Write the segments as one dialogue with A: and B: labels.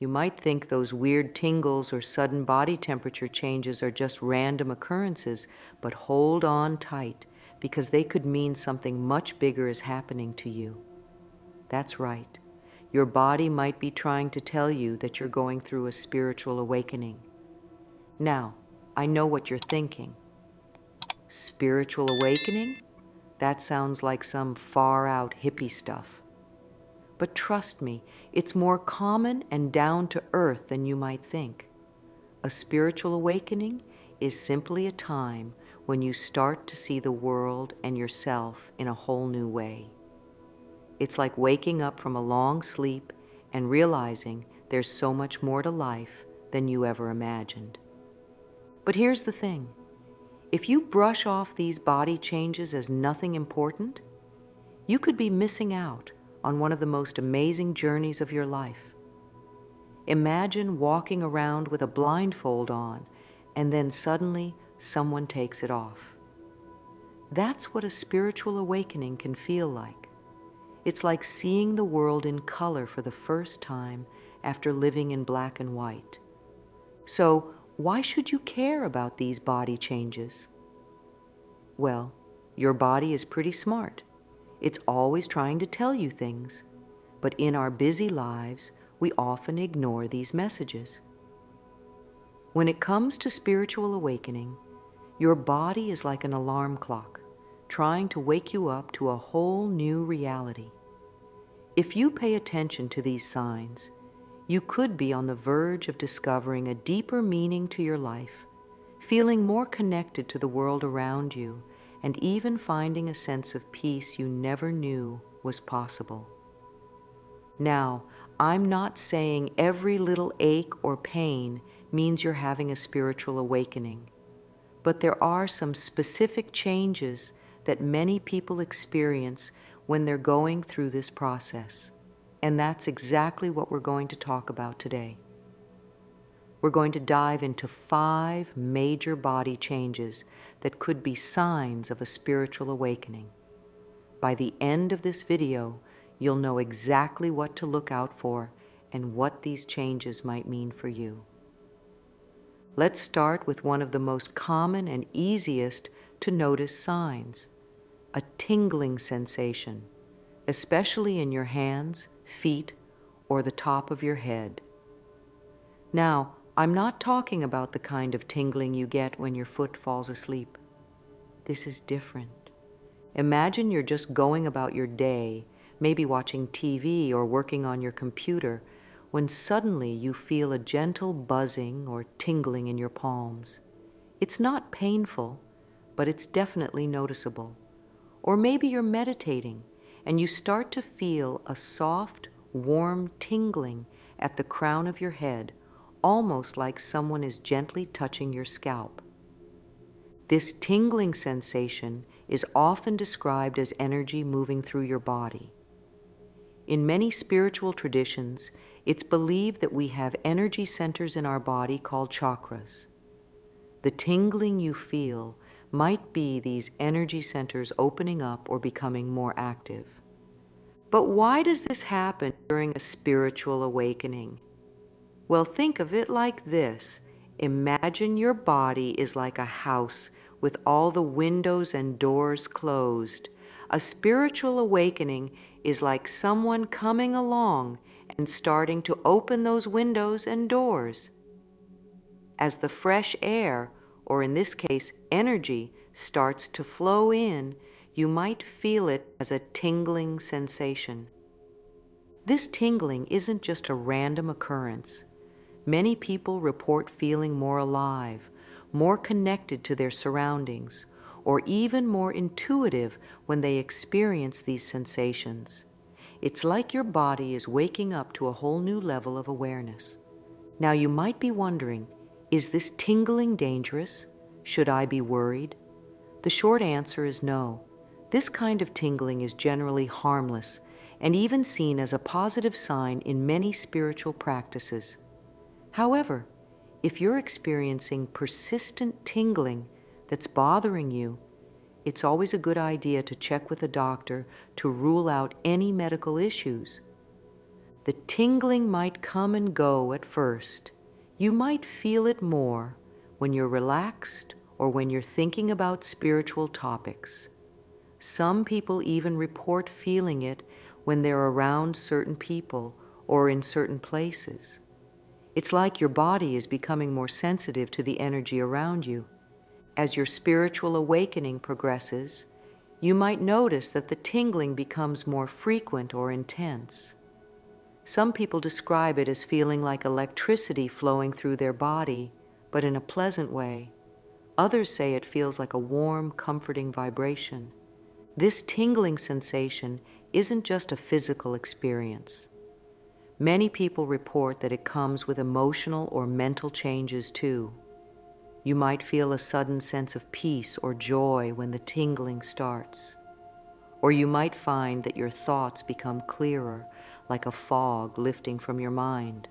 A: You might think those weird tingles or sudden body temperature changes are just random occurrences, but hold on tight, because they could mean something much bigger is happening to you. That's right. Your body might be trying to tell you that you're going through a spiritual awakening. Now, I know what you're thinking. Spiritual awakening? That sounds like some far-out hippie stuff. But trust me, it's more common and down to earth than you might think. A spiritual awakening is simply a time when you start to see the world and yourself in a whole new way. It's like waking up from a long sleep and realizing there's so much more to life than you ever imagined. But here's the thing. If you brush off these body changes as nothing important, you could be missing out on one of the most amazing journeys of your life. Imagine walking around with a blindfold on, and then suddenly someone takes it off. That's what a spiritual awakening can feel like. It's like seeing the world in color for the first time after living in black and white. So, why should you care about these body changes? Well, your body is pretty smart. It's always trying to tell you things. But in our busy lives, we often ignore these messages. When it comes to spiritual awakening, your body is like an alarm clock, trying to wake you up to a whole new reality. If you pay attention to these signs, you could be on the verge of discovering a deeper meaning to your life, feeling more connected to the world around you, and even finding a sense of peace you never knew was possible. Now, I'm not saying every little ache or pain means you're having a spiritual awakening, but there are some specific changes that many people experience when they're going through this process. And that's exactly what we're going to talk about today. We're going to dive into 5 major body changes that could be signs of a spiritual awakening. By the end of this video, you'll know exactly what to look out for and what these changes might mean for you. Let's start with one of the most common and easiest to notice signs, a tingling sensation, especially in your hands, feet, or the top of your head. Now, I'm not talking about the kind of tingling you get when your foot falls asleep. This is different. Imagine you're just going about your day, maybe watching TV or working on your computer, when suddenly you feel a gentle buzzing or tingling in your palms. It's not painful, but it's definitely noticeable. Or maybe you're meditating and you start to feel a soft, warm tingling at the crown of your head, almost like someone is gently touching your scalp. This tingling sensation is often described as energy moving through your body. In many spiritual traditions, it's believed that we have energy centers in our body called chakras. The tingling you feel might be these energy centers opening up or becoming more active. But why does this happen during a spiritual awakening? Well, think of it like this. Imagine your body is like a house with all the windows and doors closed. A spiritual awakening is like someone coming along and starting to open those windows and doors. As the fresh air, or in this case, energy, starts to flow in, you might feel it as a tingling sensation. This tingling isn't just a random occurrence. Many people report feeling more alive, more connected to their surroundings, or even more intuitive when they experience these sensations. It's like your body is waking up to a whole new level of awareness. Now you might be wondering, is this tingling dangerous? Should I be worried? The short answer is no. This kind of tingling is generally harmless and even seen as a positive sign in many spiritual practices. However, if you're experiencing persistent tingling that's bothering you, it's always a good idea to check with a doctor to rule out any medical issues. The tingling might come and go at first. You might feel it more when you're relaxed or when you're thinking about spiritual topics. Some people even report feeling it when they're around certain people or in certain places. It's like your body is becoming more sensitive to the energy around you. As your spiritual awakening progresses, you might notice that the tingling becomes more frequent or intense. Some people describe it as feeling like electricity flowing through their body, but in a pleasant way. Others say it feels like a warm, comforting vibration. This tingling sensation isn't just a physical experience. Many people report that it comes with emotional or mental changes too. You might feel a sudden sense of peace or joy when the tingling starts. Or you might find that your thoughts become clearer, like a fog lifting from your mind.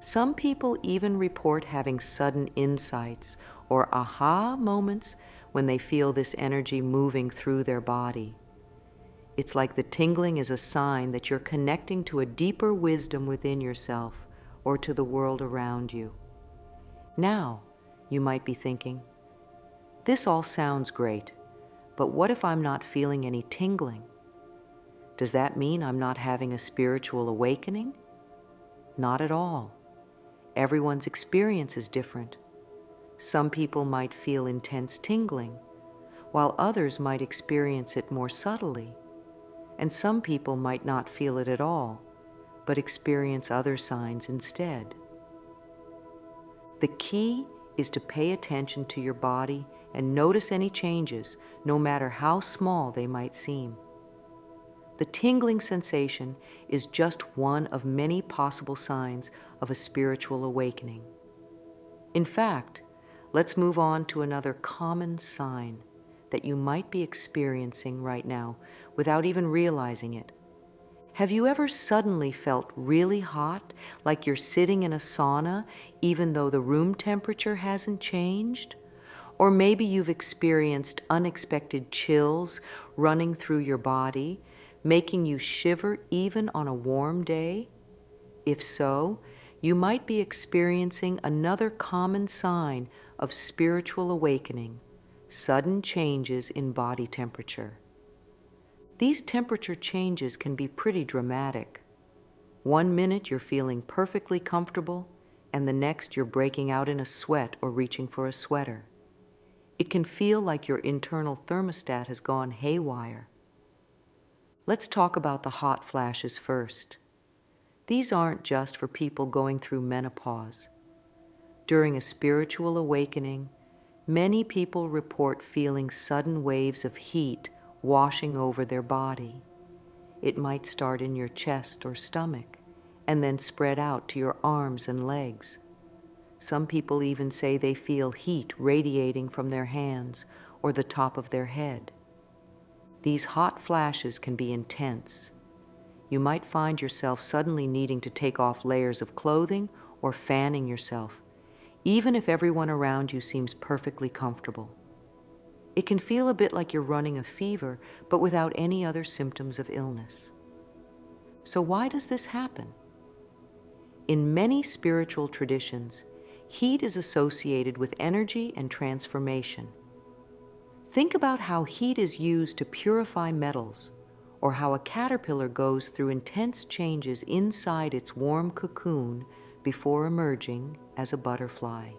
A: Some people even report having sudden insights or aha moments when they feel this energy moving through their body. It's like the tingling is a sign that you're connecting to a deeper wisdom within yourself or to the world around you. Now, you might be thinking, this all sounds great, but what if I'm not feeling any tingling? Does that mean I'm not having a spiritual awakening? Not at all. Everyone's experience is different. Some people might feel intense tingling, while others might experience it more subtly. And some people might not feel it at all, but experience other signs instead. The key is to pay attention to your body and notice any changes, no matter how small they might seem. The tingling sensation is just one of many possible signs of a spiritual awakening. In fact, let's move on to another common sign that you might be experiencing right now without even realizing it. Have you ever suddenly felt really hot, like you're sitting in a sauna even though the room temperature hasn't changed? Or maybe you've experienced unexpected chills running through your body, making you shiver even on a warm day? If so, you might be experiencing another common sign of spiritual awakening: sudden changes in body temperature. These temperature changes can be pretty dramatic. One minute you're feeling perfectly comfortable, and the next you're breaking out in a sweat or reaching for a sweater. It can feel like your internal thermostat has gone haywire. Let's talk about the hot flashes first. These aren't just for people going through menopause. During a spiritual awakening, many people report feeling sudden waves of heat washing over their body. It might start in your chest or stomach and then spread out to your arms and legs. Some people even say they feel heat radiating from their hands or the top of their head. These hot flashes can be intense. You might find yourself suddenly needing to take off layers of clothing or fanning yourself, even if everyone around you seems perfectly comfortable. It can feel a bit like you're running a fever, but without any other symptoms of illness. So why does this happen? In many spiritual traditions, heat is associated with energy and transformation. Think about how heat is used to purify metals, or how a caterpillar goes through intense changes inside its warm cocoon before emerging as a butterfly.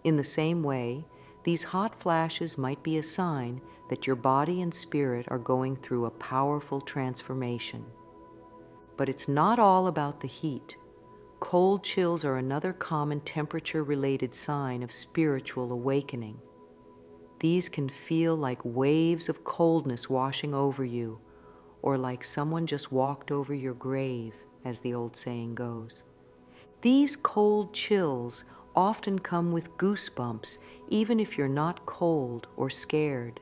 A: In the same way, these hot flashes might be a sign that your body and spirit are going through a powerful transformation. But it's not all about the heat. Cold chills are another common temperature-related sign of spiritual awakening. These can feel like waves of coldness washing over you, or like someone just walked over your grave, as the old saying goes. These cold chills often come with goosebumps, even if you're not cold or scared.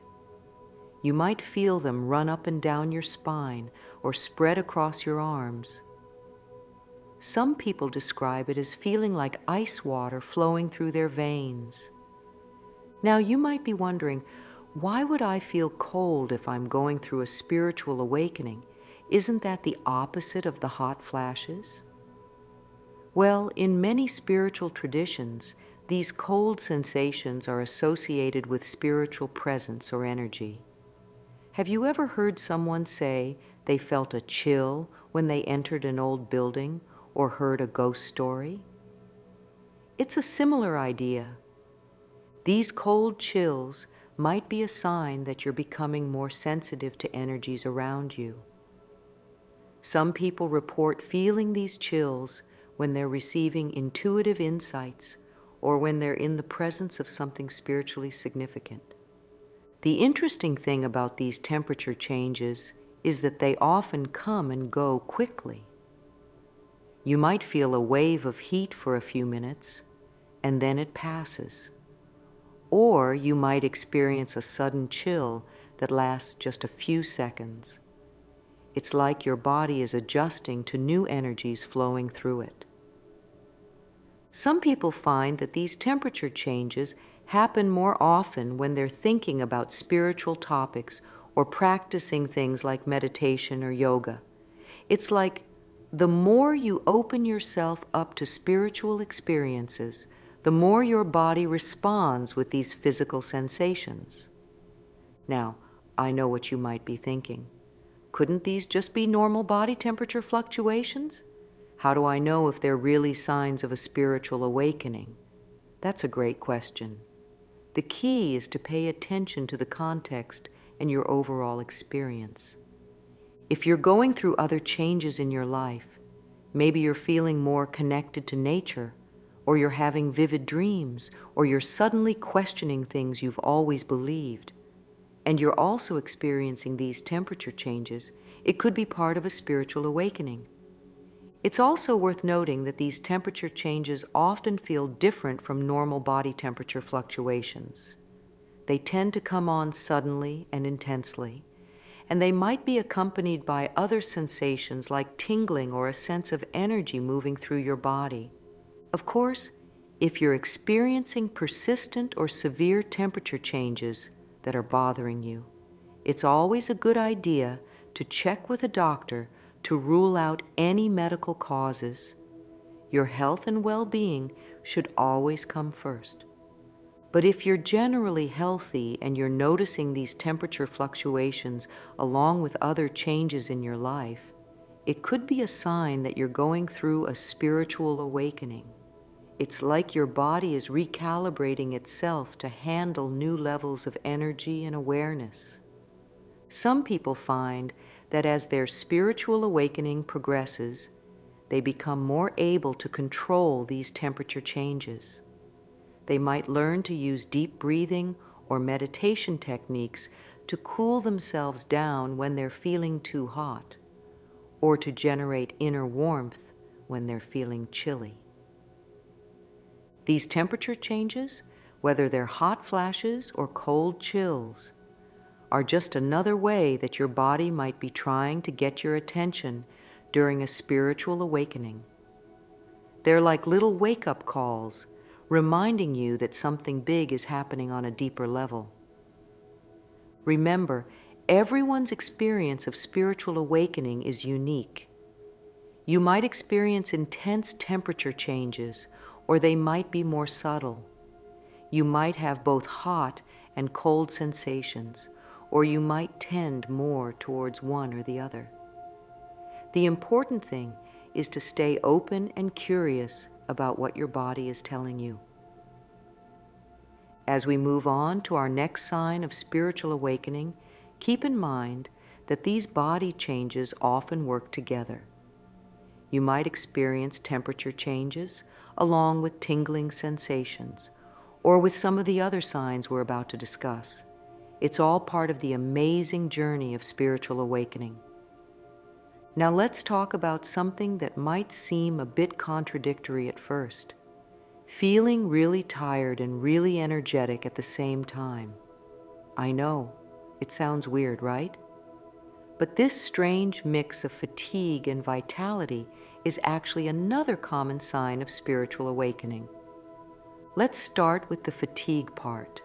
A: You might feel them run up and down your spine or spread across your arms. Some people describe it as feeling like ice water flowing through their veins. Now you might be wondering, why would I feel cold if I'm going through a spiritual awakening? Isn't that the opposite of the hot flashes? Well, in many spiritual traditions, these cold sensations are associated with spiritual presence or energy. Have you ever heard someone say they felt a chill when they entered an old building or heard a ghost story? It's a similar idea. These cold chills might be a sign that you're becoming more sensitive to energies around you. Some people report feeling these chills when they're receiving intuitive insights or when they're in the presence of something spiritually significant. The interesting thing about these temperature changes is that they often come and go quickly. You might feel a wave of heat for a few minutes, and then it passes. Or you might experience a sudden chill that lasts just a few seconds. It's like your body is adjusting to new energies flowing through it. Some people find that these temperature changes happen more often when they're thinking about spiritual topics or practicing things like meditation or yoga. It's like the more you open yourself up to spiritual experiences, the more your body responds with these physical sensations. Now, I know what you might be thinking. Couldn't these just be normal body temperature fluctuations? How do I know if they're really signs of a spiritual awakening? That's a great question. The key is to pay attention to the context and your overall experience. If you're going through other changes in your life, maybe you're feeling more connected to nature, or you're having vivid dreams, or you're suddenly questioning things you've always believed, and you're also experiencing these temperature changes, it could be part of a spiritual awakening. It's also worth noting that these temperature changes often feel different from normal body temperature fluctuations. They tend to come on suddenly and intensely, and they might be accompanied by other sensations like tingling or a sense of energy moving through your body. Of course, if you're experiencing persistent or severe temperature changes that are bothering you, it's always a good idea to check with a doctor to rule out any medical causes. Your health and well-being should always come first. But if you're generally healthy and you're noticing these temperature fluctuations along with other changes in your life, it could be a sign that you're going through a spiritual awakening. It's like your body is recalibrating itself to handle new levels of energy and awareness. Some people find that as their spiritual awakening progresses, they become more able to control these temperature changes. They might learn to use deep breathing or meditation techniques to cool themselves down when they're feeling too hot, or to generate inner warmth when they're feeling chilly. These temperature changes, whether they're hot flashes or cold chills, are just another way that your body might be trying to get your attention during a spiritual awakening. They're like little wake-up calls, reminding you that something big is happening on a deeper level. Remember, everyone's experience of spiritual awakening is unique. You might experience intense temperature changes, or they might be more subtle. You might have both hot and cold sensations, or you might tend more towards one or the other. The important thing is to stay open and curious about what your body is telling you. As we move on to our next sign of spiritual awakening, keep in mind that these body changes often work together. You might experience temperature changes along with tingling sensations, or with some of the other signs we're about to discuss. It's all part of the amazing journey of spiritual awakening. Now let's talk about something that might seem a bit contradictory at first. Feeling really tired and really energetic at the same time. I know, it sounds weird, right? But this strange mix of fatigue and vitality is actually another common sign of spiritual awakening. Let's start with the fatigue part.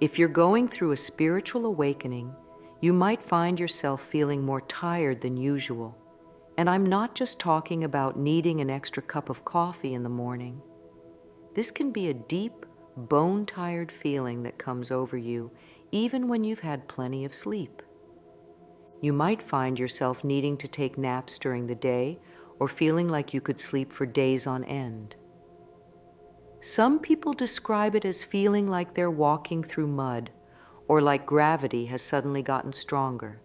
A: If you're going through a spiritual awakening, You might find yourself feeling more tired than usual. And I'm not just talking about needing an extra cup of coffee in the morning. This can be a deep, bone-tired feeling that comes over you even when you've had plenty of sleep. You might find yourself needing to take naps during the day or feeling like you could sleep for days on end. Some people describe it as feeling like they're walking through mud or like gravity has suddenly gotten stronger.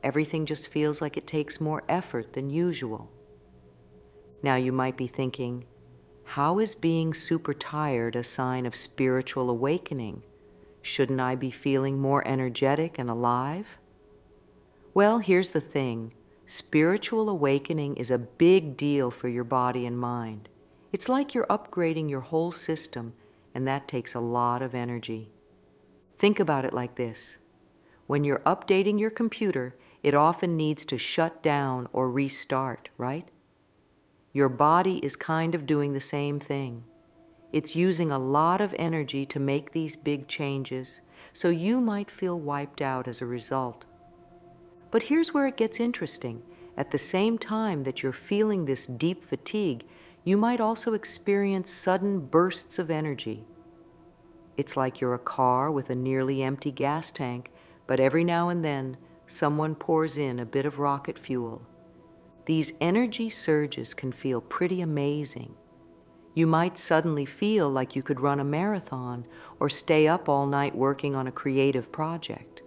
A: Everything just feels like it takes more effort than usual. Now you might be thinking, how is being super tired a sign of spiritual awakening? Shouldn't I be feeling more energetic and alive? Well, here's the thing. Spiritual awakening is a big deal for your body and mind. It's like you're upgrading your whole system, and that takes a lot of energy. Think about it like this. When you're updating your computer, it often needs to shut down or restart, right? Your body is kind of doing the same thing. It's using a lot of energy to make these big changes, so you might feel wiped out as a result. But here's where it gets interesting. At the same time that you're feeling this deep fatigue, you might also experience sudden bursts of energy. It's like you're a car with a nearly empty gas tank, but every now and then, someone pours in a bit of rocket fuel. These energy surges can feel pretty amazing. You might suddenly feel like you could run a marathon or stay up all night working on a creative project.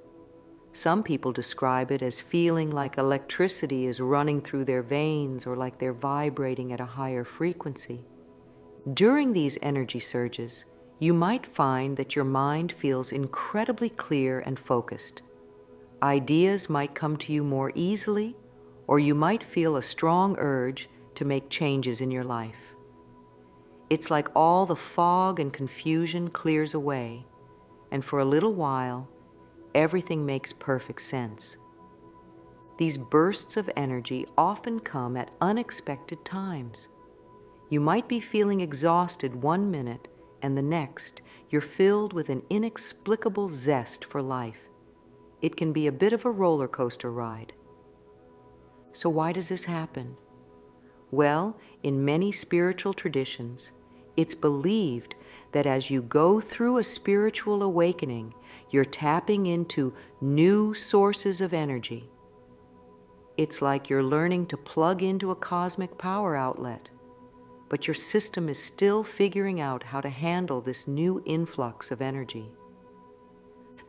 A: Some people describe it as feeling like electricity is running through their veins or like they're vibrating at a higher frequency. During these energy surges, you might find that your mind feels incredibly clear and focused. Ideas might come to you more easily, or you might feel a strong urge to make changes in your life. It's like all the fog and confusion clears away, and for a little while, everything makes perfect sense. These bursts of energy often come at unexpected times. You might be feeling exhausted one minute, and the next, you're filled with an inexplicable zest for life. It can be a bit of a roller coaster ride. So why does this happen? Well, in many spiritual traditions, it's believed that as you go through a spiritual awakening, you're tapping into new sources of energy. It's like you're learning to plug into a cosmic power outlet, but your system is still figuring out how to handle this new influx of energy.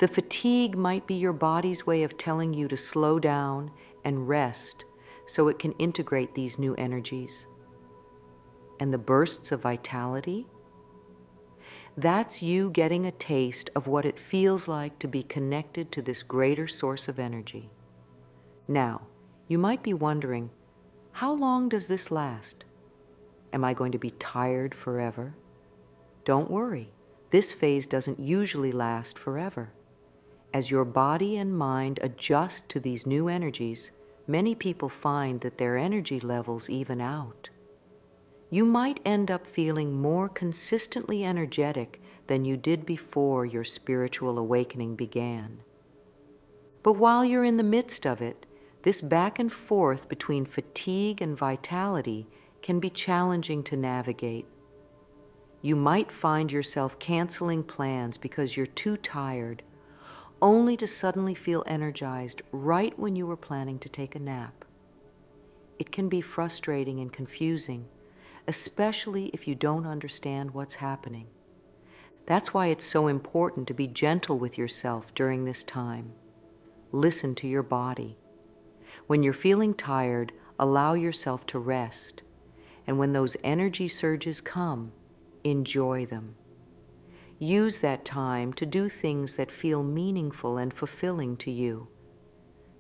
A: The fatigue might be your body's way of telling you to slow down and rest so it can integrate these new energies. And the bursts of vitality? That's you getting a taste of what it feels like to be connected to this greater source of energy. Now, you might be wondering, how long does this last? Am I going to be tired forever? Don't worry, this phase doesn't usually last forever. As your body and mind adjust to these new energies, many people find that their energy levels even out. You might end up feeling more consistently energetic than you did before your spiritual awakening began. But while you're in the midst of it, this back and forth between fatigue and vitality can be challenging to navigate. You might find yourself canceling plans because you're too tired, only to suddenly feel energized right when you were planning to take a nap. It can be frustrating and confusing, especially if you don't understand what's happening. That's why it's so important to be gentle with yourself during this time. Listen to your body. When you're feeling tired, allow yourself to rest. And when those energy surges come, enjoy them. Use that time to do things that feel meaningful and fulfilling to you.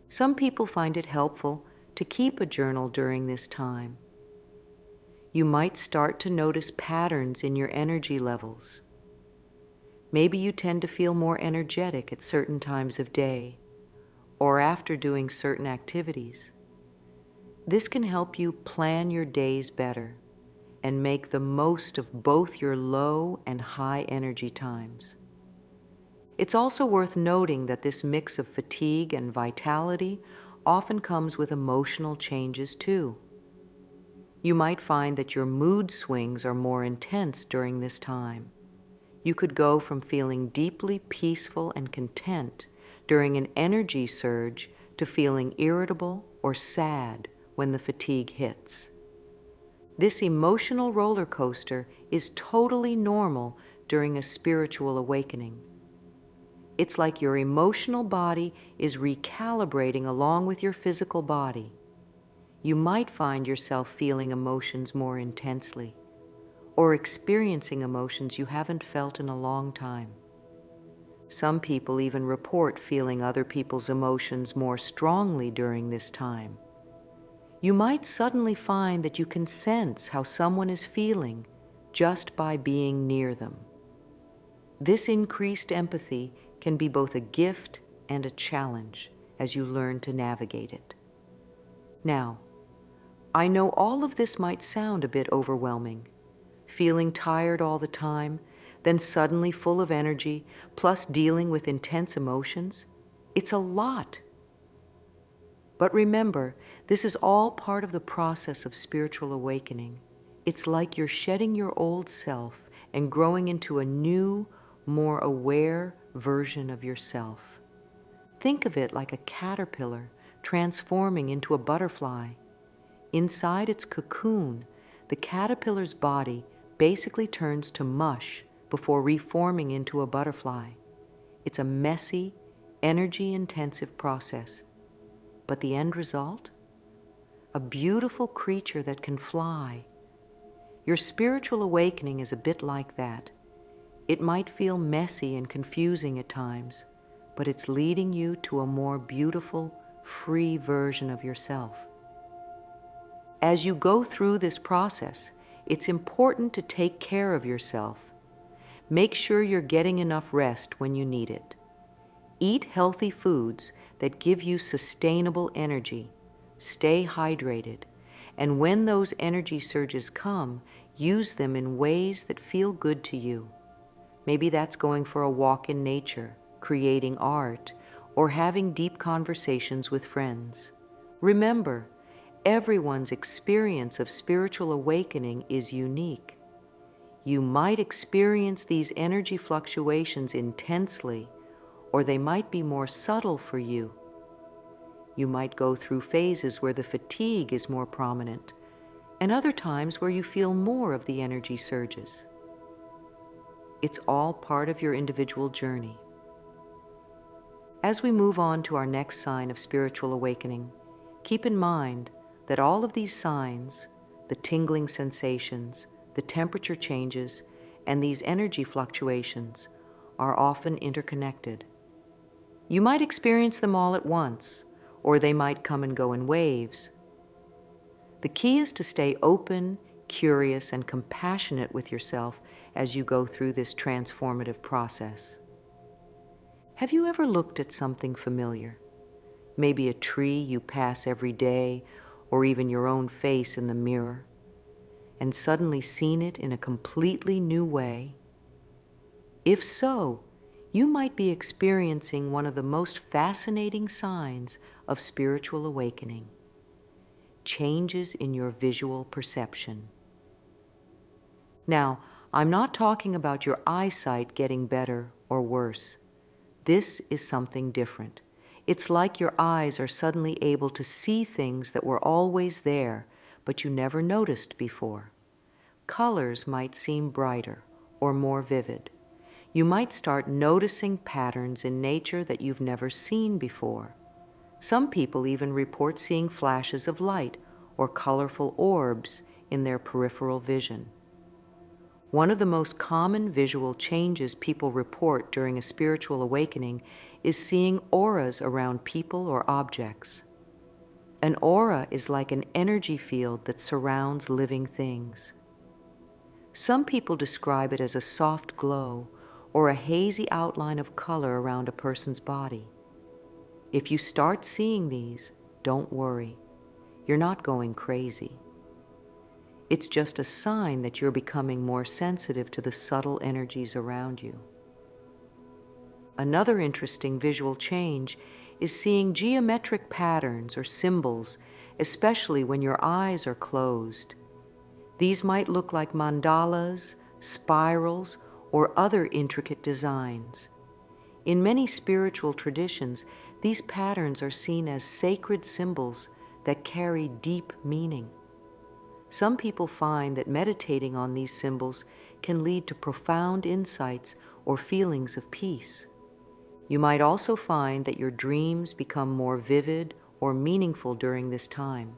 A: Some people find it helpful to keep a journal during this time. You might start to notice patterns in your energy levels. Maybe you tend to feel more energetic at certain times of day or after doing certain activities. This can help you plan your days better and make the most of both your low and high energy times. It's also worth noting that this mix of fatigue and vitality often comes with emotional changes too. You might find that your mood swings are more intense during this time. You could go from feeling deeply peaceful and content during an energy surge to feeling irritable or sad when the fatigue hits. This emotional roller coaster is totally normal during a spiritual awakening. It's like your emotional body is recalibrating along with your physical body. You might find yourself feeling emotions more intensely, or experiencing emotions you haven't felt in a long time. Some people even report feeling other people's emotions more strongly during this time. You might suddenly find that you can sense how someone is feeling just by being near them. This increased empathy can be both a gift and a challenge as you learn to navigate it. Now, I know all of this might sound a bit overwhelming. Feeling tired all the time, then suddenly full of energy, plus dealing with intense emotions. It's a lot. But remember, this is all part of the process of spiritual awakening. It's like you're shedding your old self and growing into a new, more aware version of yourself. Think of it like a caterpillar transforming into a butterfly. Inside its cocoon, the caterpillar's body basically turns to mush before reforming into a butterfly. It's a messy, energy-intensive process. But the end result? A beautiful creature that can fly. Your spiritual awakening is a bit like that. It might feel messy and confusing at times, but it's leading you to a more beautiful, free version of yourself. As you go through this process, it's important to take care of yourself. Make sure you're getting enough rest when you need it. Eat healthy foods that give you sustainable energy. Stay hydrated. And when those energy surges come, use them in ways that feel good to you. Maybe that's going for a walk in nature, creating art, or having deep conversations with friends. Remember, everyone's experience of spiritual awakening is unique. You might experience these energy fluctuations intensely, or they might be more subtle for you. You might go through phases where the fatigue is more prominent, and other times where you feel more of the energy surges. It's all part of your individual journey. As we move on to our next sign of spiritual awakening, keep in mind that all of these signs, the tingling sensations, the temperature changes, and these energy fluctuations, are often interconnected. You might experience them all at once, or they might come and go in waves. The key is to stay open, curious, and compassionate with yourself as you go through this transformative process. Have you ever looked at something familiar? Maybe a tree you pass every day, or even your own face in the mirror, and suddenly seen it in a completely new way? If so, you might be experiencing one of the most fascinating signs of spiritual awakening: changes in your visual perception. Now, I'm not talking about your eyesight getting better or worse. This is something different. It's like your eyes are suddenly able to see things that were always there, but you never noticed before. Colors might seem brighter or more vivid. You might start noticing patterns in nature that you've never seen before. Some people even report seeing flashes of light or colorful orbs in their peripheral vision. One of the most common visual changes people report during a spiritual awakening is seeing auras around people or objects. An aura is like an energy field that surrounds living things. Some people describe it as a soft glow or a hazy outline of color around a person's body. If you start seeing these, don't worry. You're not going crazy. It's just a sign that you're becoming more sensitive to the subtle energies around you. Another interesting visual change is seeing geometric patterns or symbols, especially when your eyes are closed. These might look like mandalas, spirals, or other intricate designs. In many spiritual traditions, these patterns are seen as sacred symbols that carry deep meaning. Some people find that meditating on these symbols can lead to profound insights or feelings of peace. You might also find that your dreams become more vivid or meaningful during this time.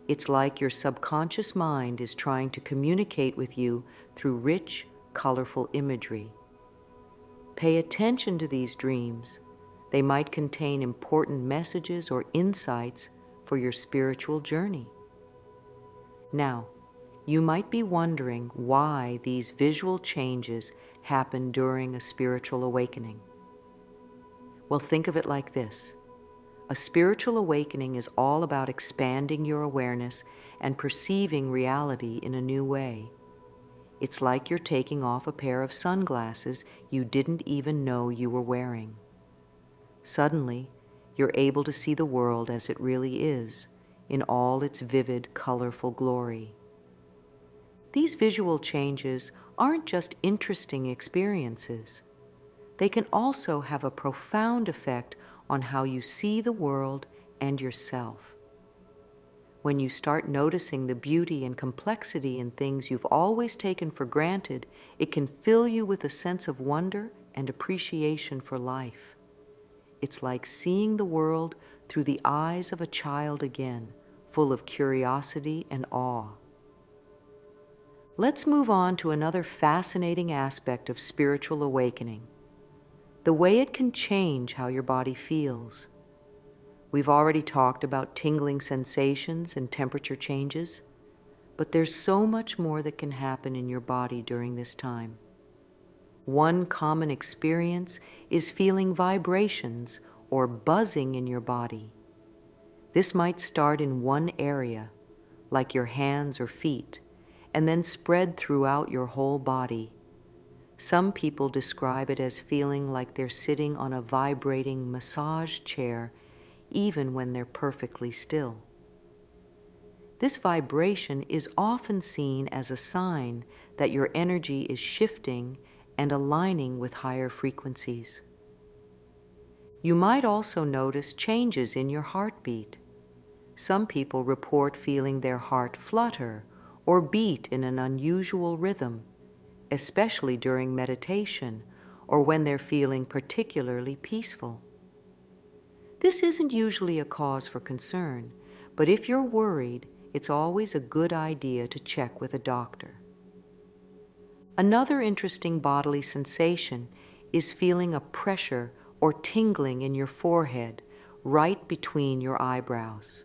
A: It's like your subconscious mind is trying to communicate with you through rich, colorful imagery. Pay attention to these dreams. They might contain important messages or insights for your spiritual journey. Now, you might be wondering why these visual changes happen during a spiritual awakening. Well, think of it like this. A spiritual awakening is all about expanding your awareness and perceiving reality in a new way. It's like you're taking off a pair of sunglasses you didn't even know you were wearing. Suddenly, you're able to see the world as it really is, in all its vivid, colorful glory. These visual changes aren't just interesting experiences. They can also have a profound effect on how you see the world and yourself. When you start noticing the beauty and complexity in things you've always taken for granted, it can fill you with a sense of wonder and appreciation for life. It's like seeing the world through the eyes of a child again, full of curiosity and awe. Let's move on to another fascinating aspect of spiritual awakening, the way it can change how your body feels. We've already talked about tingling sensations and temperature changes, but there's so much more that can happen in your body during this time. One common experience is feeling vibrations or buzzing in your body. This might start in one area, like your hands or feet, and then spread throughout your whole body. Some people describe it as feeling like they're sitting on a vibrating massage chair even when they're perfectly still. This vibration is often seen as a sign that your energy is shifting and aligning with higher frequencies. You might also notice changes in your heartbeat. Some people report feeling their heart flutter or beat in an unusual rhythm, especially during meditation or when they're feeling particularly peaceful. This isn't usually a cause for concern, but if you're worried, it's always a good idea to check with a doctor. Another interesting bodily sensation is feeling a pressure or tingling in your forehead, right between your eyebrows.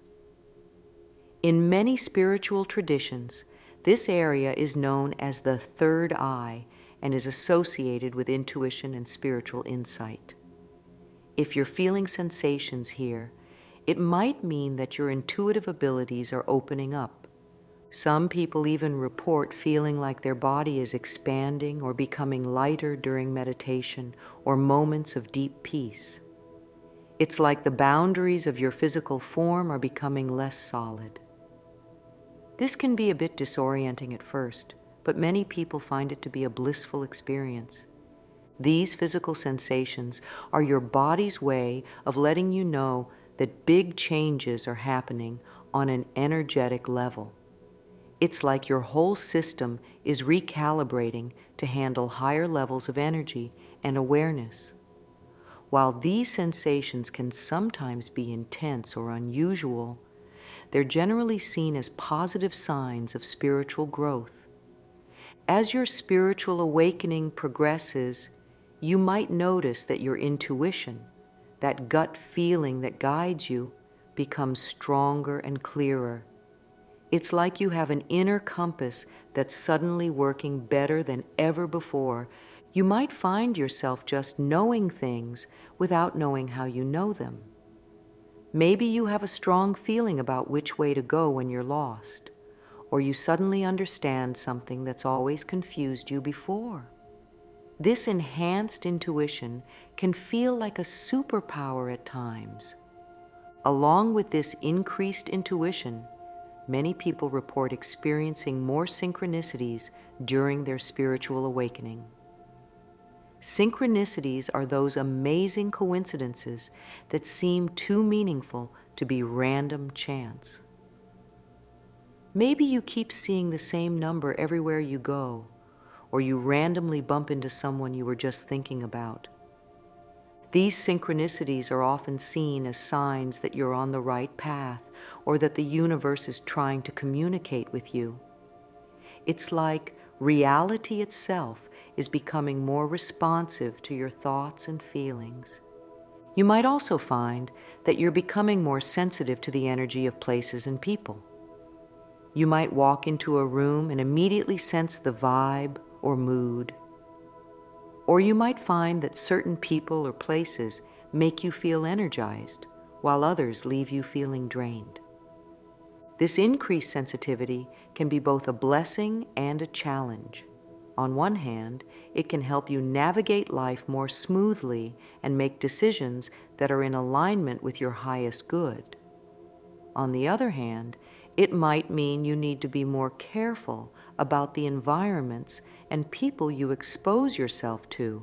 A: In many spiritual traditions, this area is known as the third eye and is associated with intuition and spiritual insight. If you're feeling sensations here, it might mean that your intuitive abilities are opening up. Some people even report feeling like their body is expanding or becoming lighter during meditation or moments of deep peace. It's like the boundaries of your physical form are becoming less solid. This can be a bit disorienting at first, but many people find it to be a blissful experience. These physical sensations are your body's way of letting you know that big changes are happening on an energetic level. It's like your whole system is recalibrating to handle higher levels of energy and awareness. While these sensations can sometimes be intense or unusual, they're generally seen as positive signs of spiritual growth. As your spiritual awakening progresses, you might notice that your intuition, that gut feeling that guides you, becomes stronger and clearer. It's like you have an inner compass that's suddenly working better than ever before. You might find yourself just knowing things without knowing how you know them. Maybe you have a strong feeling about which way to go when you're lost, or you suddenly understand something that's always confused you before. This enhanced intuition can feel like a superpower at times. Along with this increased intuition, many people report experiencing more synchronicities during their spiritual awakening. Synchronicities are those amazing coincidences that seem too meaningful to be random chance. Maybe you keep seeing the same number everywhere you go, or you randomly bump into someone you were just thinking about. These synchronicities are often seen as signs that you're on the right path or that the universe is trying to communicate with you. It's like reality itself is becoming more responsive to your thoughts and feelings. You might also find that you're becoming more sensitive to the energy of places and people. You might walk into a room and immediately sense the vibe or mood. Or you might find that certain people or places make you feel energized, while others leave you feeling drained. This increased sensitivity can be both a blessing and a challenge. On one hand, it can help you navigate life more smoothly and make decisions that are in alignment with your highest good. On the other hand, it might mean you need to be more careful about the environments and people you expose yourself to.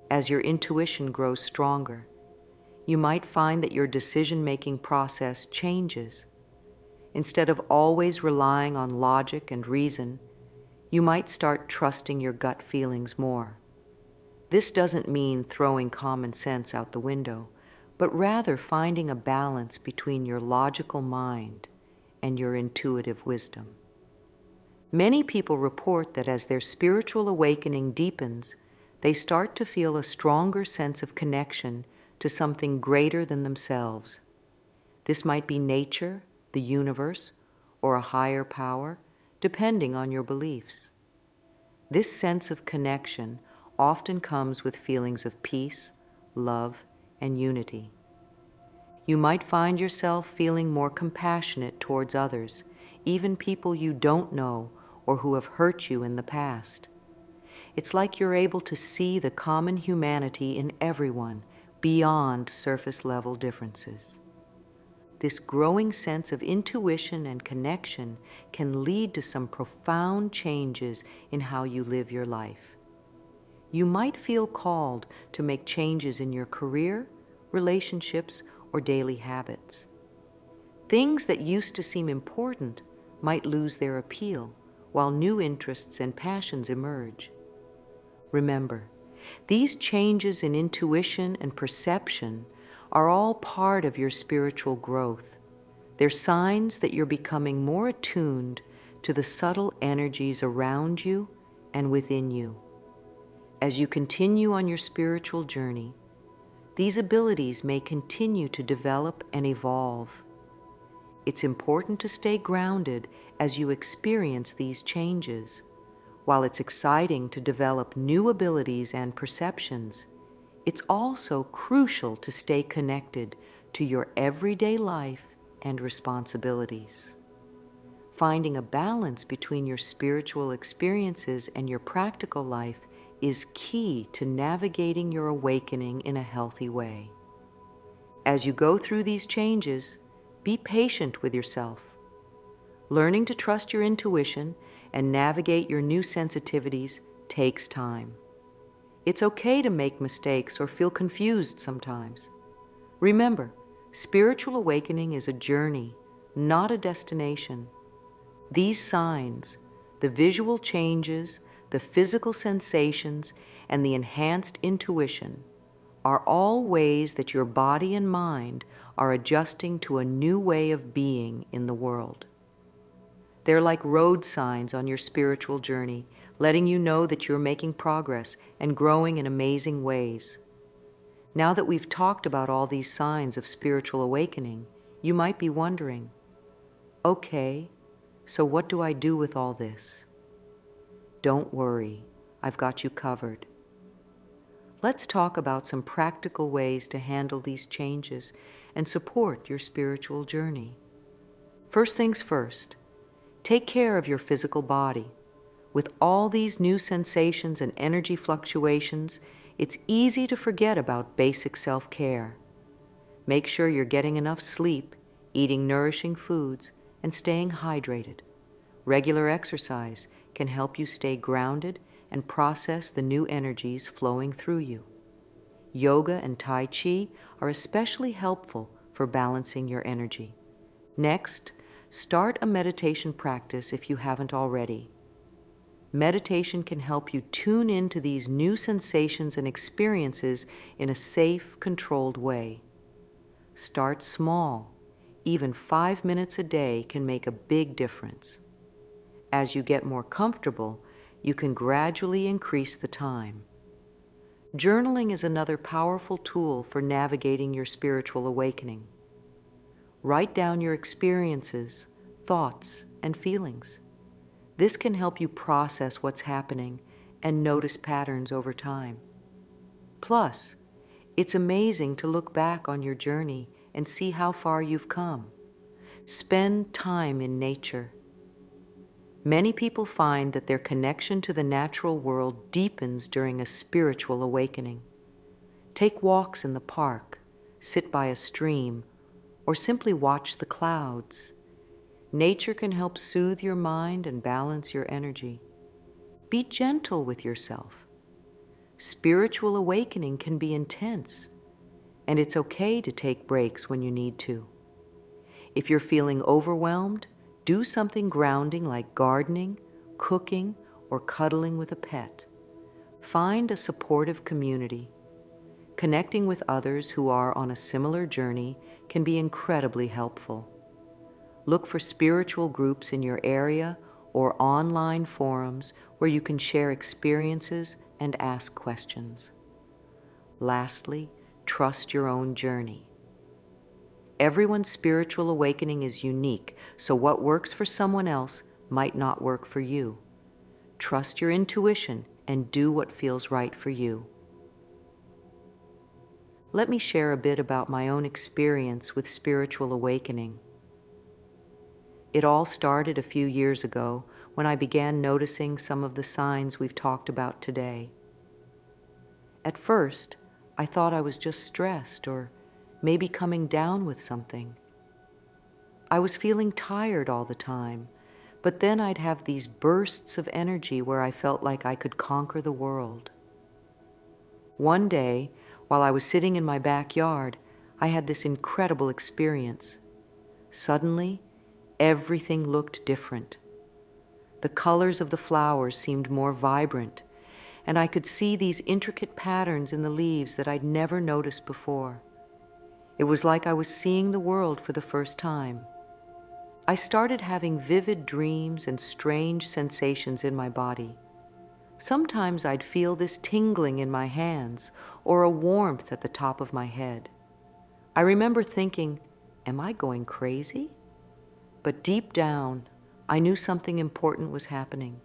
A: As your intuition grows stronger, you might find that your decision-making process changes. Instead of always relying on logic and reason, you might start trusting your gut feelings more. This doesn't mean throwing common sense out the window, but rather finding a balance between your logical mind and your intuitive wisdom. Many people report that as their spiritual awakening deepens, they start to feel a stronger sense of connection to something greater than themselves. This might be nature, the universe, or a higher power, depending on your beliefs. This sense of connection often comes with feelings of peace, love, and unity. You might find yourself feeling more compassionate towards others, even people you don't know or who have hurt you in the past. It's like you're able to see the common humanity in everyone beyond surface-level differences. This growing sense of intuition and connection can lead to some profound changes in how you live your life. You might feel called to make changes in your career, relationships, or daily habits. Things that used to seem important might lose their appeal, while new interests and passions emerge. Remember, these changes in intuition and perception are all part of your spiritual growth. They're signs that you're becoming more attuned to the subtle energies around you and within you. As you continue on your spiritual journey, these abilities may continue to develop and evolve. It's important to stay grounded as you experience these changes. While it's exciting to develop new abilities and perceptions, it's also crucial to stay connected to your everyday life and responsibilities. Finding a balance between your spiritual experiences and your practical life is key to navigating your awakening in a healthy way. As you go through these changes, be patient with yourself. Learning to trust your intuition and navigate your new sensitivities takes time. It's okay to make mistakes or feel confused sometimes. Remember, spiritual awakening is a journey, not a destination. These signs, the visual changes, the physical sensations, and the enhanced intuition, are all ways that your body and mind are adjusting to a new way of being in the world. They're like road signs on your spiritual journey, letting you know that you're making progress and growing in amazing ways. Now that we've talked about all these signs of spiritual awakening, you might be wondering, okay, so what do I do with all this? Don't worry, I've got you covered. Let's talk about some practical ways to handle these changes and support your spiritual journey. First things first, take care of your physical body. With all these new sensations and energy fluctuations, it's easy to forget about basic self-care. Make sure you're getting enough sleep, eating nourishing foods, and staying hydrated. Regular exercise can help you stay grounded and process the new energies flowing through you. Yoga and Tai Chi are especially helpful for balancing your energy. Next, start a meditation practice if you haven't already. Meditation can help you tune into these new sensations and experiences in a safe, controlled way. Start small. Even 5 minutes a day can make a big difference. As you get more comfortable, you can gradually increase the time. Journaling is another powerful tool for navigating your spiritual awakening. Write down your experiences, thoughts, and feelings. This can help you process what's happening and notice patterns over time. Plus, it's amazing to look back on your journey and see how far you've come. Spend time in nature. Many people find that their connection to the natural world deepens during a spiritual awakening. Take walks in the park, sit by a stream, or simply watch the clouds. Nature can help soothe your mind and balance your energy. Be gentle with yourself. Spiritual awakening can be intense, and it's okay to take breaks when you need to. If you're feeling overwhelmed, do something grounding like gardening, cooking, or cuddling with a pet. Find a supportive community. Connecting with others who are on a similar journey can be incredibly helpful. Look for spiritual groups in your area or online forums where you can share experiences and ask questions. Lastly, trust your own journey. Everyone's spiritual awakening is unique, so what works for someone else might not work for you. Trust your intuition and do what feels right for you. Let me share a bit about my own experience with spiritual awakening. It all started a few years ago when I began noticing some of the signs we've talked about today. At first, I thought I was just stressed or maybe coming down with something. I was feeling tired all the time, but then I'd have these bursts of energy where I felt like I could conquer the world. One day, while I was sitting in my backyard, I had this incredible experience. Suddenly, everything looked different. The colors of the flowers seemed more vibrant, and I could see these intricate patterns in the leaves that I'd never noticed before. It was like I was seeing the world for the first time. I started having vivid dreams and strange sensations in my body. Sometimes I'd feel this tingling in my hands or a warmth at the top of my head. I remember thinking, am I going crazy? But deep down, I knew something important was happening.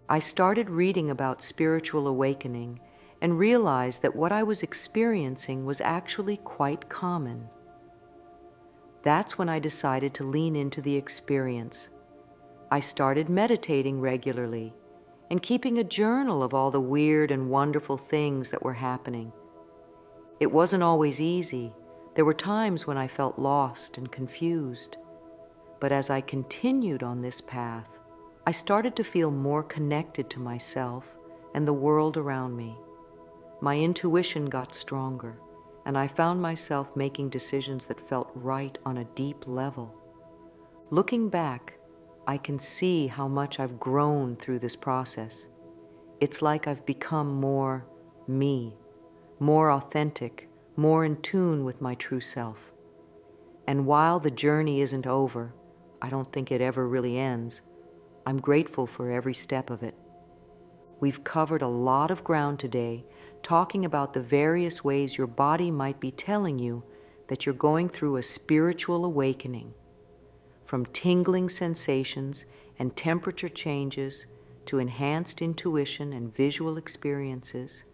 A: I started reading about spiritual awakening and realized that what I was experiencing was actually quite common. That's when I decided to lean into the experience. I started meditating regularly and keeping a journal of all the weird and wonderful things that were happening. It wasn't always easy. There were times when I felt lost and confused. But as I continued on this path, I started to feel more connected to myself and the world around me. My intuition got stronger, and I found myself making decisions that felt right on a deep level. Looking back, I can see how much I've grown through this process. It's like I've become more me, more authentic, more in tune with my true self. And while the journey isn't over, I don't think it ever really ends, I'm grateful for every step of it. We've covered a lot of ground today, talking about the various ways your body might be telling you that you're going through a spiritual awakening. From tingling sensations and temperature changes to enhanced intuition and visual experiences,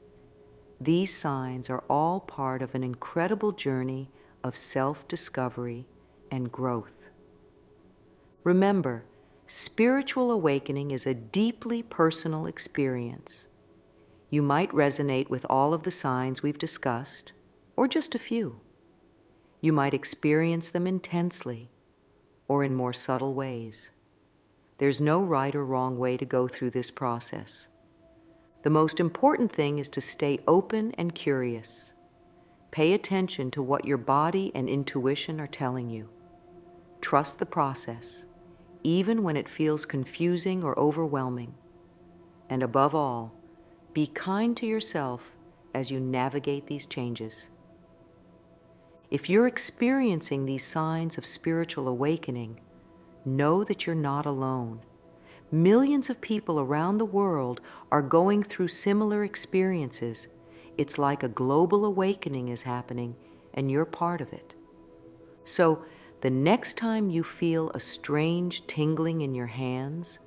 A: these signs are all part of an incredible journey of self-discovery and growth. Remember, Spiritual awakening is a deeply personal experience. You might resonate with all of the signs we've discussed, or just a few. You might experience them intensely, or in more subtle ways. There's no right or wrong way to go through this process. The most important thing is to stay open and curious. Pay attention to what your body and intuition are telling you. Trust the process, even when it feels confusing or overwhelming. And above all, be kind to yourself as you navigate these changes. If you're experiencing these signs of spiritual awakening, know that you're not alone. Millions of people around the world are going through similar experiences. It's like a global awakening is happening, and you're part of it. So, the next time you feel a strange tingling in your hands,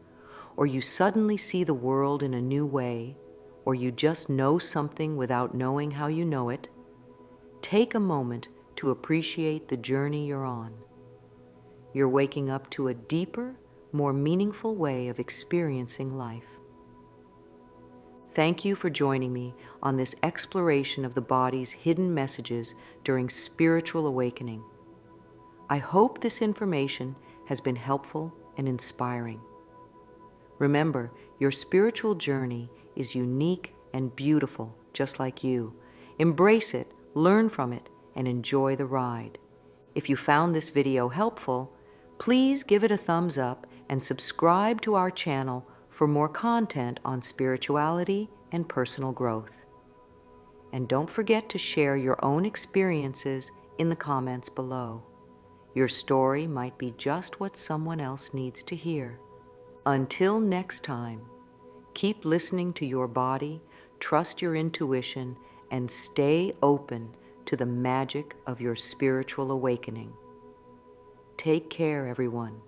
A: or you suddenly see the world in a new way, or you just know something without knowing how you know it, take a moment to appreciate the journey you're on. You're waking up to a deeper, more meaningful way of experiencing life. Thank you for joining me on this exploration of the body's hidden messages during spiritual awakening. I hope this information has been helpful and inspiring. Remember, your spiritual journey is unique and beautiful, just like you. Embrace it, learn from it, and enjoy the ride. If you found this video helpful, please give it a thumbs up and subscribe to our channel for more content on spirituality and personal growth. And don't forget to share your own experiences in the comments below. Your story might be just what someone else needs to hear. Until next time, keep listening to your body, trust your intuition, and stay open to the magic of your spiritual awakening. Take care, everyone.